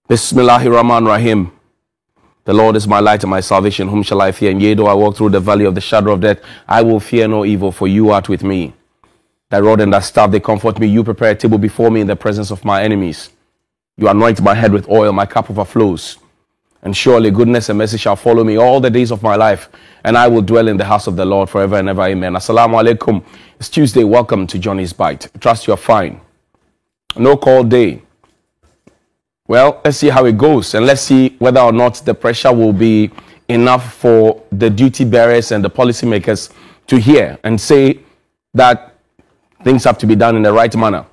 Bismillahirrahmanirrahim. The Lord is my light and my salvation. Whom shall I fear? And yea, though I walk through the valley of the shadow of death, I will fear no evil, for you art with me. Thy rod and thy staff, they comfort me. You prepare a table before me in the presence of my enemies. You anoint my head with oil, my cup overflows. And surely goodness and mercy shall follow me all the days of my life, and I will dwell in the house of the Lord forever and ever. Amen. Assalamu alaikum. It's Tuesday. Welcome to Johnny's Bite. Trust you're fine. No call day. Well, let's see how it goes, and let's see whether or not the pressure will be enough for the duty bearers and the policymakers to hear and say that things have to be done in the right manner.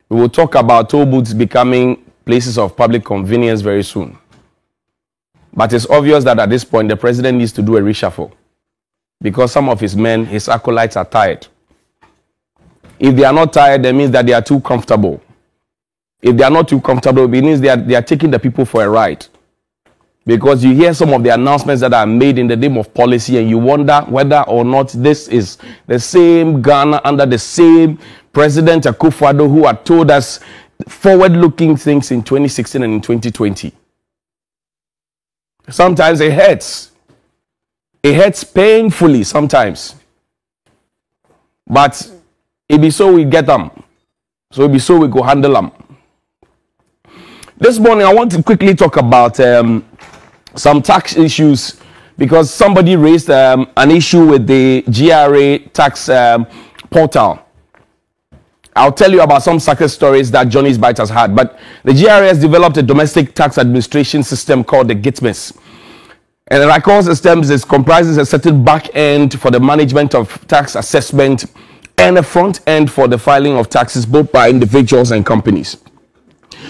We will talk about toll booths becoming places of public convenience very soon. But it's obvious that at this point, the president needs to do a reshuffle because some of his men, his acolytes, are tired. If they are not tired, that means that they are too comfortable. If they are not too comfortable, it means they are taking the people for a ride. Because you hear some of the announcements that are made in the name of policy and you wonder whether or not this is the same Ghana under the same President Akufo-Addo who had told us forward-looking things in 2016 and in 2020. Sometimes it hurts. It hurts painfully sometimes. But it be so we get them. So it be so we go handle them. This morning, I want to quickly talk about some tax issues because somebody raised an issue with the GRA tax portal. I'll tell you about some success stories that Johnny's Bite has had. But the GRA has developed a domestic tax administration system called the GITMIS. And the RICOL systems comprises a certain back end for the management of tax assessment and a front end for the filing of taxes both by individuals and companies.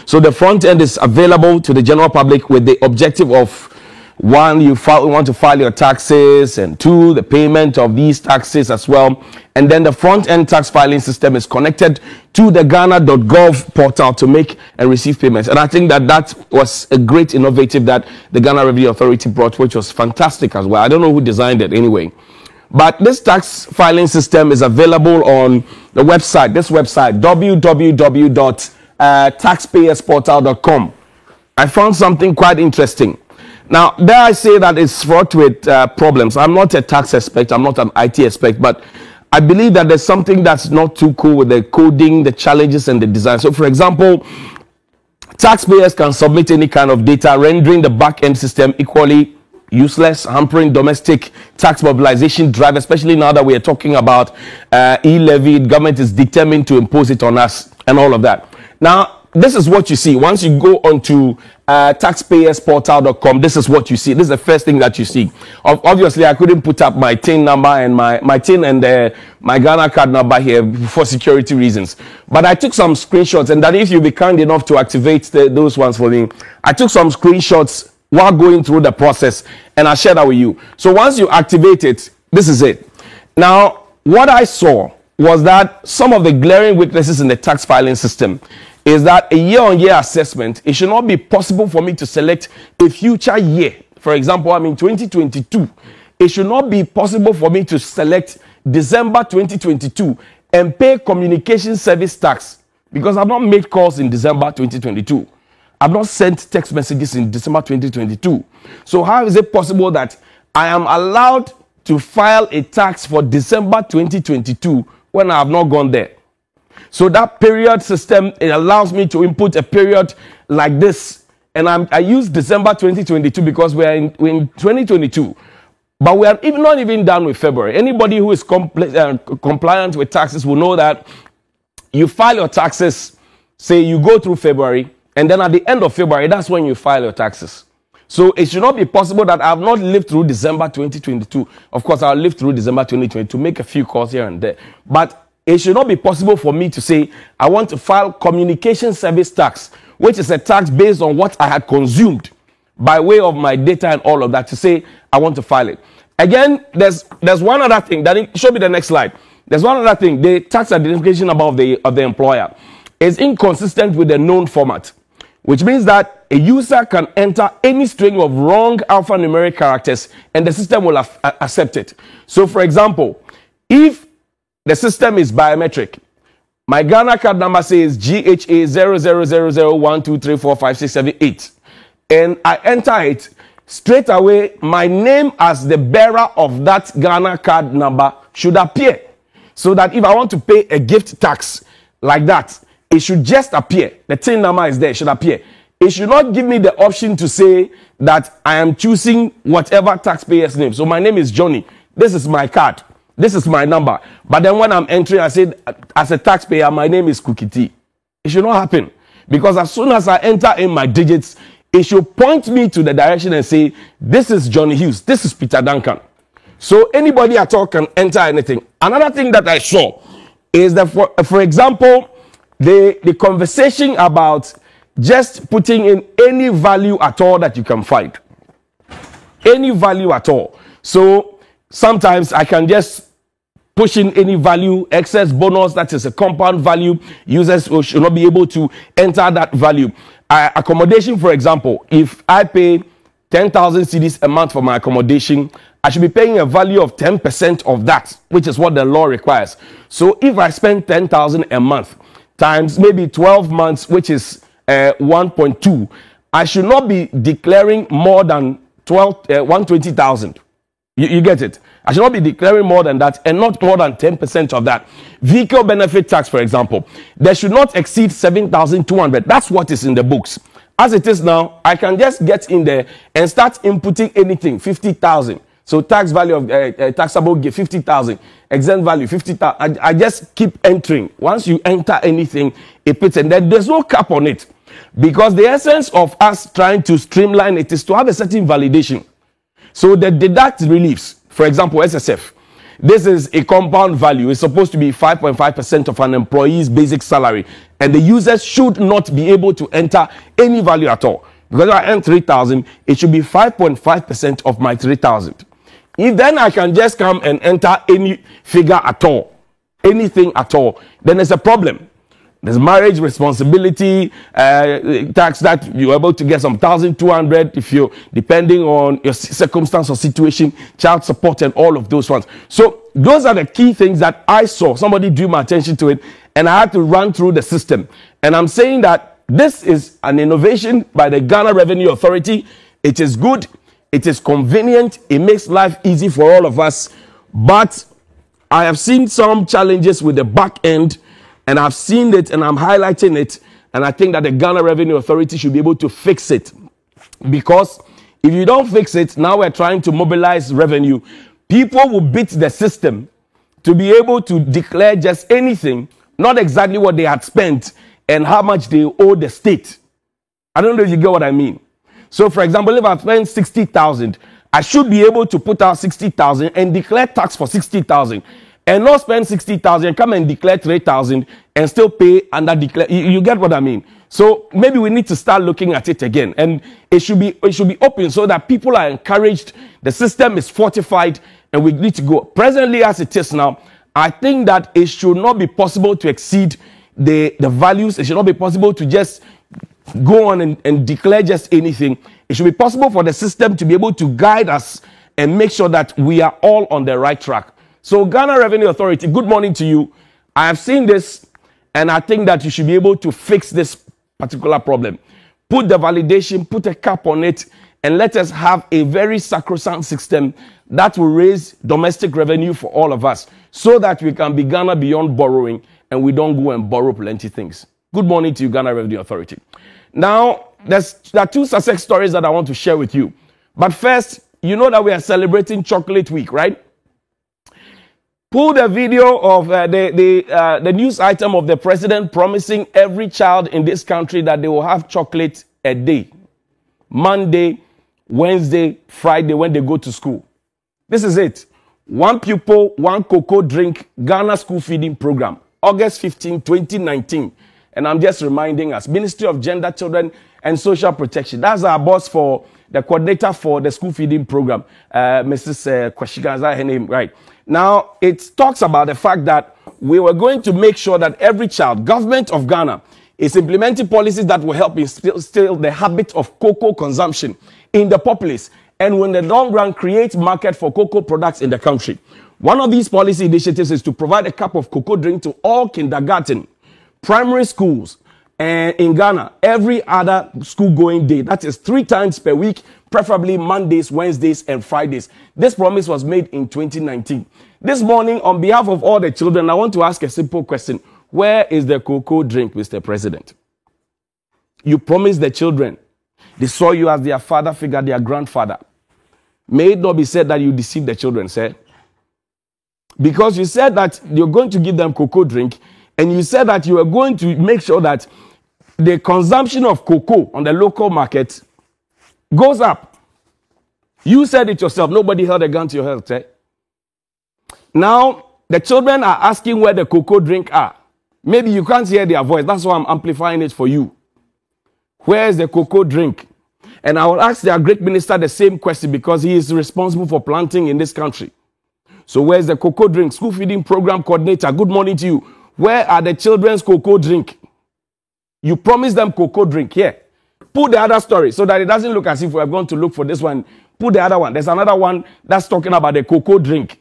So the front end is available to the general public with the objective of, one, you want to file your taxes, and two, the payment of these taxes as well. And then the front end tax filing system is connected to the Ghana.gov portal to make and receive payments. And I think that was a great innovative that the Ghana Revenue Authority brought, which was fantastic as well. I don't know who designed it anyway. But this tax filing system is available on the website, www.taxpayersportal.com. I found something quite interesting. Now, there I say that it's fraught with problems. I'm not a tax expert, I'm not an IT expert, but I believe that there's something that's not too cool with the coding, the challenges, and the design. So, for example, taxpayers can submit any kind of data, rendering the back-end system equally useless, hampering domestic tax mobilization drive, especially now that we are talking about e-levy. Government is determined to impose it on us and all of that. Now, this is what you see. Once you go onto taxpayersportal.com, this is what you see. This is the first thing that you see. Obviously, I couldn't put up my TIN number and my TIN and my Ghana card number here for security reasons. But I took some screenshots, and that if you be kind enough to activate those ones for me, I took some screenshots while going through the process, and I'll share that with you. So once you activate it, this is it. Now, what I saw was that some of the glaring weaknesses in the tax filing system is that a year-on-year assessment, it should not be possible for me to select a future year. For example, I'm in 2022. It should not be possible for me to select December 2022 and pay communication service tax because I've not made calls in December 2022. I've not sent text messages in December 2022. So how is it possible that I am allowed to file a tax for December 2022 when I have not gone there? So that period system, it allows me to input a period like this. And I use December 2022 because we're in 2022. But we are not even done with February. Anybody who is compliant with taxes will know that you file your taxes, say you go through February, and then at the end of February, that's when you file your taxes. So it should not be possible that I have not lived through December 2022. Of course, I'll live through December 2022, make a few calls here and there. But it should not be possible for me to say, I want to file communication service tax, which is a tax based on what I had consumed by way of my data and all of that, to say, I want to file it. Again, there's one other thing. Show me the next slide. There's one other thing. The tax identification number of the employer is inconsistent with the known format, which means that a user can enter any string of wrong alphanumeric characters and the system will accept it. So, for example, if the system is biometric, My Ghana card number says GHA 000012345678. And I enter it. Straight away, my name as the bearer of that Ghana card number should appear. So that if I want to pay a gift tax like that, it should just appear. The TIN number is there, it should appear. It should not give me the option to say that I am choosing whatever taxpayer's name. So my name is Johnny. This is my card. This is my number. But then when I'm entering, I said, as a taxpayer, my name is Kukiti. It should not happen. Because as soon as I enter in my digits, it should point me to the direction and say, this is Johnny Hughes. This is Peter Duncan. So anybody at all can enter anything. Another thing that I saw is that, for example, the conversation about just putting in any value at all that you can find. Any value at all. So sometimes I can just push in any value, excess bonus, that is a compound value. Users should not be able to enter that value. Accommodation, for example, if I pay 10,000 cedis a month for my accommodation, I should be paying a value of 10% of that, which is what the law requires. So if I spend 10,000 a month times maybe 12 months, which is 1.2, I should not be declaring more than 120,000. You get it? I should not be declaring more than that and not more than 10% of that. Vehicle benefit tax, for example, there should not exceed 7,200. That's what is in the books. As it is now, I can just get in there and start inputting anything, 50,000. So tax value of taxable gift, 50,000. Exempt value, 50,000. I just keep entering. Once you enter anything, it puts in there. There's no cap on it. Because the essence of us trying to streamline it is to have a certain validation. So the deduct reliefs, for example, SSF, this is a compound value. It's supposed to be 5.5% of an employee's basic salary. And the users should not be able to enter any value at all. Because if I earn 3,000, it should be 5.5% of my 3,000. If then I can just come and enter any figure at all, anything at all, then there's a problem. There's marriage responsibility tax that you're able to get some 1,200 if you, depending on your circumstance or situation, child support and all of those ones. So those are the key things that I saw. Somebody drew my attention to it and I had to run through the system. And I'm saying that this is an innovation by the Ghana Revenue Authority. It is good. It is convenient. It makes life easy for all of us. But I have seen some challenges with the back end. And I've seen it and I'm highlighting it. And I think that the Ghana Revenue Authority should be able to fix it. Because if you don't fix it, now we're trying to mobilize revenue. People will beat the system to be able to declare just anything, not exactly what they had spent and how much they owe the state. I don't know if you get what I mean. So, for example, if I spend 60,000, I should be able to put out 60,000 and declare tax for 60,000. And not spend 60,000, come and declare 3,000 and still pay under declare. You get what I mean? So maybe we need to start looking at it again. And it should be open so that people are encouraged. The system is fortified and we need to go. Presently, as it is now, I think that it should not be possible to exceed the values. It should not be possible to just go on and declare just anything. It should be possible for the system to be able to guide us and make sure that we are all on the right track. So Ghana Revenue Authority, good morning to you. I have seen this and I think that you should be able to fix this particular problem. Put the validation, put a cap on it, and let us have a very sacrosanct system that will raise domestic revenue for all of us so that we can be Ghana beyond borrowing and we don't go and borrow plenty things. Good morning to you, Ghana Revenue Authority. Now, there are two success stories that I want to share with you. But first, you know that we are celebrating Chocolate Week, right? Pull the video of the news item of the president promising every child in this country that they will have chocolate a day. Monday, Wednesday, Friday when they go to school. This is it. One pupil, one cocoa drink, Ghana School Feeding Program. August 15, 2019. And I'm just reminding us, Ministry of Gender, Children and Social Protection. That's our boss for the coordinator for the school feeding program, Mrs. Kwashiga, is that her name? Right. Now, it talks about the fact that we were going to make sure that every child, government of Ghana, is implementing policies that will help instill the habit of cocoa consumption in the populace and in the long run create market for cocoa products in the country. One of these policy initiatives is to provide a cup of cocoa drink to all kindergarten primary schools in Ghana every other school-going day. That is 3 times per week, preferably Mondays, Wednesdays, and Fridays. This promise was made in 2019. This morning, on behalf of all the children, I want to ask a simple question. Where is the cocoa drink, Mr. President? You promised the children. They saw you as their father figure, their grandfather. May it not be said that you deceived the children, sir. Because you said that you're going to give them cocoa drink, and you said that you are going to make sure that the consumption of cocoa on the local market goes up. You said it yourself. Nobody held a gun to your head, sir. Now, the children are asking where the cocoa drink are. Maybe you can't hear their voice. That's why I'm amplifying it for you. Where is the cocoa drink? And I will ask their great minister the same question because he is responsible for planting in this country. So where's the cocoa drink? School feeding program coordinator, good morning to you. Where are the children's cocoa drink? You promised them cocoa drink. Here. Put the other story so that it doesn't look as if we're going to look for this one. Put the other one. There's another one that's talking about the cocoa drink.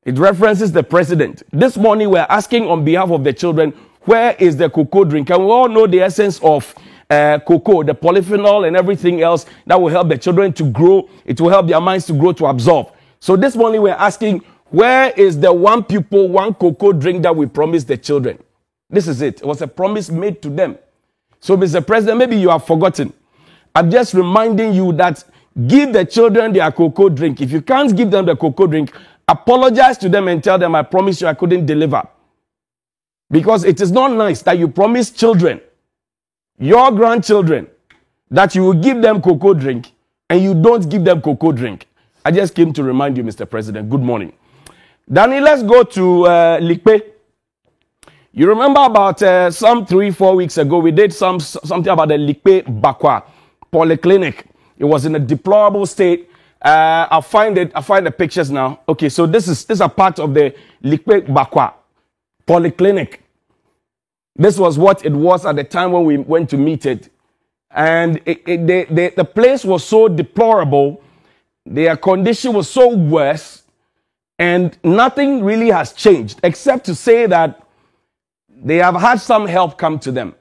It references the president. This morning we're asking on behalf of the children, where is the cocoa drink? And we all know the essence of cocoa, the polyphenol and everything else that will help the children to grow. It will help their minds to grow, to absorb. So this morning we're asking, where is the one pupil, one cocoa drink that we promised the children? This is it. It was a promise made to them. So Mr. President, maybe you have forgotten. I'm just reminding you that give the children their cocoa drink. If you can't give them the cocoa drink, apologize to them and tell them, I promise you I couldn't deliver. Because it is not nice that you promise children, your grandchildren, that you will give them cocoa drink and you don't give them cocoa drink. I just came to remind you, Mr. President. Good morning. Danny, let's go to Likpe. You remember about some 3-4 weeks ago, we did something about the Likpe Bakwa Polyclinic. It was in a deplorable state. I'll find the pictures now. Okay, so this is a part of the Likpe Bakwa Polyclinic. This was what it was at the time when we went to meet it. And the place was so deplorable. Their condition was so worse. And nothing really has changed except to say that they have had some help come to them.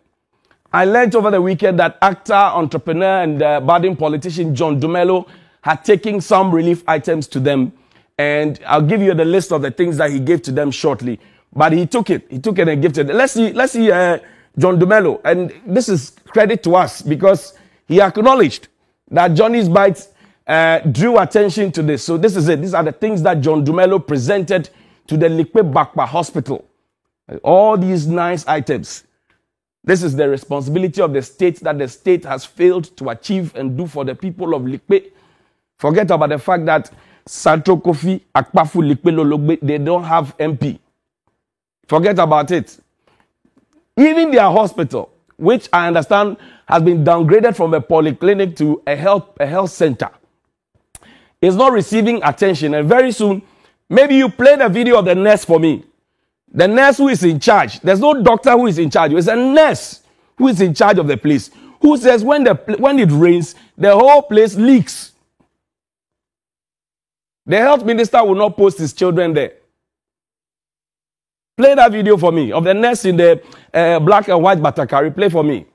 I learned over the weekend that actor, entrepreneur, and budding politician John Dumelo had taken some relief items to them. And I'll give you the list of the things that he gave to them shortly. But he took it. He took it and gifted it. Let's see John Dumelo. And this is credit to us because he acknowledged that Johnny's Bites drew attention to this. So this is it. These are the things that John Dumelo presented to the Likpe Bakwa Hospital. All these nice items. This is the responsibility of the state that the state has failed to achieve and do for the people of Likpe. Forget about the fact that Santo Kofi, Akpafu, Likpe, Lologbe, they don't have MP. Forget about it. Even their hospital, which I understand has been downgraded from a polyclinic to a health center, is not receiving attention. And very soon, maybe you play the video of the nurse for me. The nurse who is in charge. There's no doctor who is in charge. It's a nurse who is in charge of the place. Who says when it rains, the whole place leaks. The health minister will not post his children there. Play that video for me of the nurse in the black and white batakari. Play for me.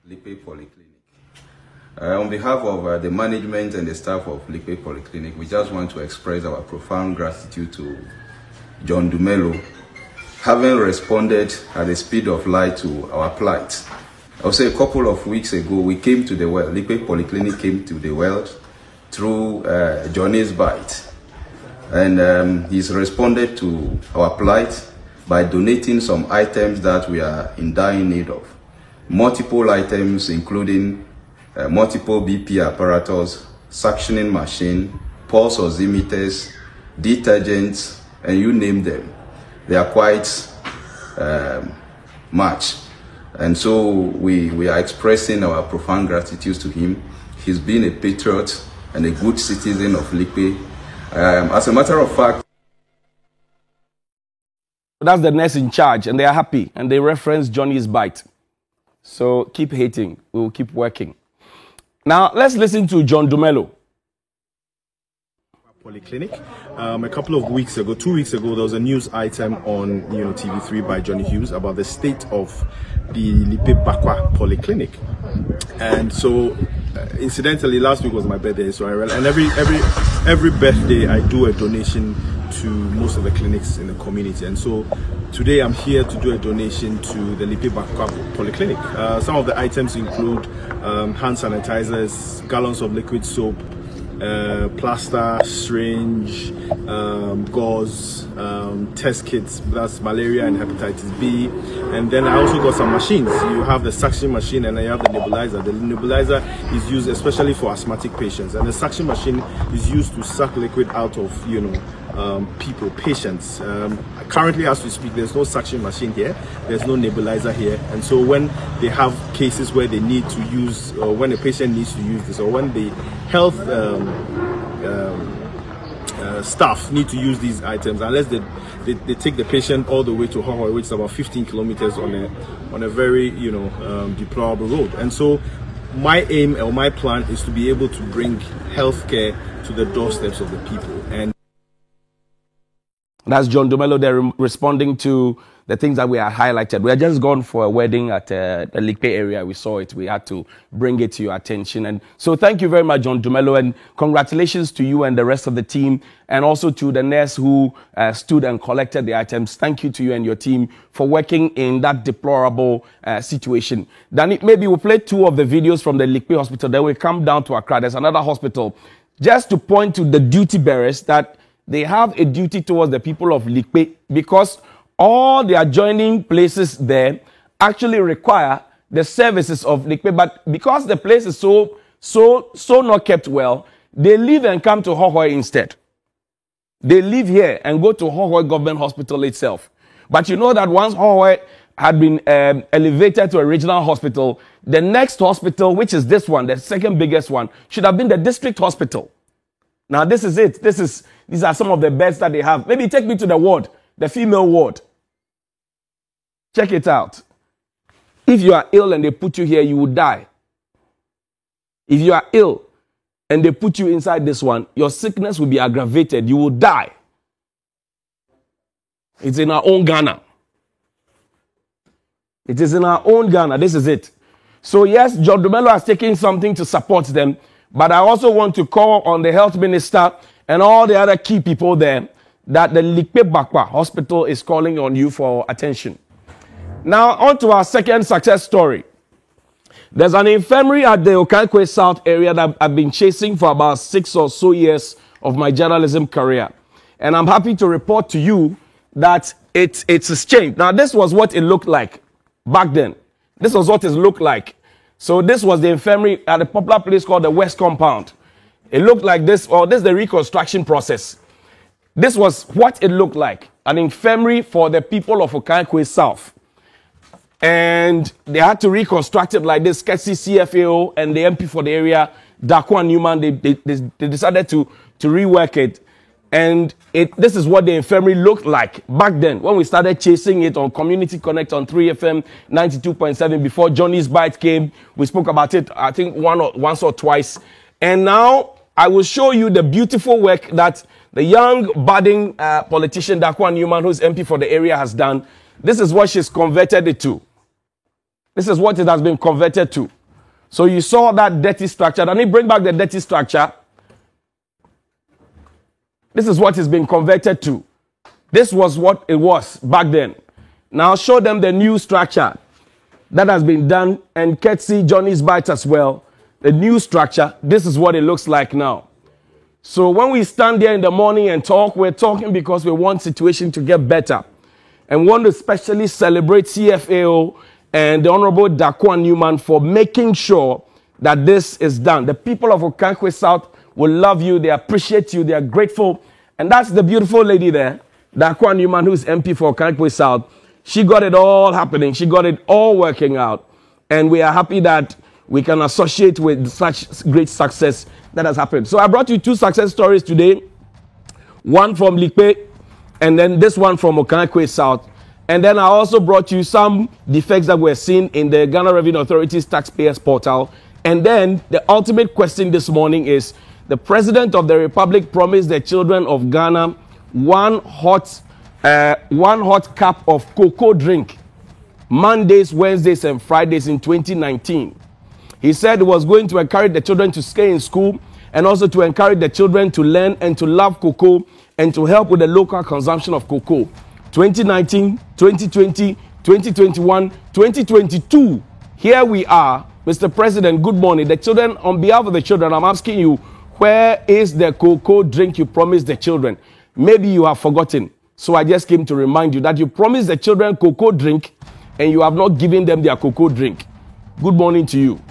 Likpe Polyclinic. On behalf of the management and the staff of Likpe Polyclinic, we just want to express our profound gratitude to John Dumelo, having responded at the speed of light to our plight. I'll say a couple of weeks ago, we came to the well. Likpe Polyclinic came to the well through Johnny's Bite. And he's responded to our plight by donating some items that we are in dire need of. Multiple items including multiple BP apparatus, suctioning machine, pulse oximeters, detergents, and you name them. They are quite much. And so we are expressing our profound gratitude to him. He's been a patriot and a good citizen of Likpe. As a matter of fact, that's the nurse in charge, and they are happy, and they reference Johnny's Bite. So keep hating. We will keep working. Now let's listen to John Dumelo. Polyclinic. A couple of weeks ago, 2 weeks ago, there was a news item on TV3 by Johnny Hughes about the state of the Lipe Bakwa Polyclinic. And so, incidentally, last week was my birthday, so every birthday I do a donation to most of the clinics in the community. And so today I'm here to do a donation to the Lipe Bakwa Polyclinic. Some of the items include hand sanitizers, gallons of liquid soap, plaster, syringe, gauze, test kits, that's malaria and hepatitis B. And then I also got some machines. You have the suction machine and then you have the nebulizer. The nebulizer is used especially for asthmatic patients, and the suction machine is used to suck liquid out of patients. Currently, as we speak, there's no suction machine here, there's no nebulizer here, and so when they have cases where they need to use, or when a patient needs to use this, or when the health staff need to use these items, unless they take the patient all the way to Hohoe, which is about 15 kilometers on a very deplorable road. And so my aim or my plan is to be able to bring healthcare to the doorsteps of the people. And that's John Dumelo there responding to the things that we are highlighted. We had just gone for a wedding at the Lipe area. We saw it. We had to bring it to your attention. And so thank you very much, John Dumelo, and congratulations to you and the rest of the team, and also to the nurse who stood and collected the items. Thank you to you and your team for working in that deplorable situation. Then maybe we'll play 2 of the videos from the Lipe hospital. Then we'll come down to Accra. There's another hospital. Just to point to the duty bearers that they have a duty towards the people of Lipe, because all the adjoining places there actually require the services of Lipe. But because the place is so not kept well, they leave and come to Hohoe instead. They leave here and go to Hohoe Government Hospital itself. But you know that once Hohoe had been elevated to a regional hospital, the next hospital, which is this one, the second biggest one, should have been the district hospital. Now this is it. These are some of the beds that they have. Maybe take me to the ward, the female ward. Check it out. If you are ill and they put you here, you will die. If you are ill and they put you inside this one, your sickness will be aggravated. You will die. It's in our own Ghana. It is in our own Ghana. This is it. So yes, John Dumelo has taken something to support them, but I also want to call on the health minister and all the other key people there that the Lipe Bakwa Hospital is calling on you for attention. Now, on to our second success story. There's an infirmary at the Okankwe South area that I've been chasing for about 6 or so years of my journalism career. And I'm happy to report to you that it's changed. Now, this was what it looked like back then. This was what it looked like. So this was the infirmary at a popular place called the West Compound. It looked like this, or this is the reconstruction process. This was what it looked like. An infirmary for the people of Okankwe South. And they had to reconstruct it like this. Ketsi CFAO and the MP for the area, Daquan Newman, they decided to rework it. And this is what the infirmary looked like back then when we started chasing it on Community Connect on 3FM 92.7 before Johnny's Bite came. We spoke about it, I think, once or twice. And now I will show you the beautiful work that the young budding politician Daquan Newman, who's MP for the area, has done. This is what she's converted it to. This is what it has been converted to. So you saw that dirty structure. Let me bring back the dirty structure. This is what it's been converted to. This was what it was back then. Now show them the new structure that has been done, and Ketsi, Johnny's Bite as well. The new structure, this is what it looks like now. So when we stand there in the morning and talk, we're talking because we want situation to get better. And want to especially celebrate CFAO and the Honorable Daquan Newman for making sure that this is done. The people of Okankwe South will love you. They appreciate you. They are grateful. And that's the beautiful lady there, Daquan Newman, who's MP for Okankwe South. She got it all happening. She got it all working out. And we are happy that we can associate with such great success that has happened. So I brought you 2 success stories today. One from Lipe, and then this one from Okankwe South. And then I also brought you some defects that we're seeing in the Ghana Revenue Authority's taxpayers portal. And then the ultimate question this morning is The President of the Republic promised the children of Ghana one hot cup of cocoa drink Mondays, Wednesdays, and Fridays in 2019. He said he was going to encourage the children to stay in school and also to encourage the children to learn and to love cocoa and to help with the local consumption of cocoa. 2019, 2020, 2021, 2022. Here we are. Mr. President, good morning. The children, on behalf of the children, I'm asking you, where is the cocoa drink you promised the children? Maybe you have forgotten. So I just came to remind you that you promised the children cocoa drink and you have not given them their cocoa drink. Good morning to you.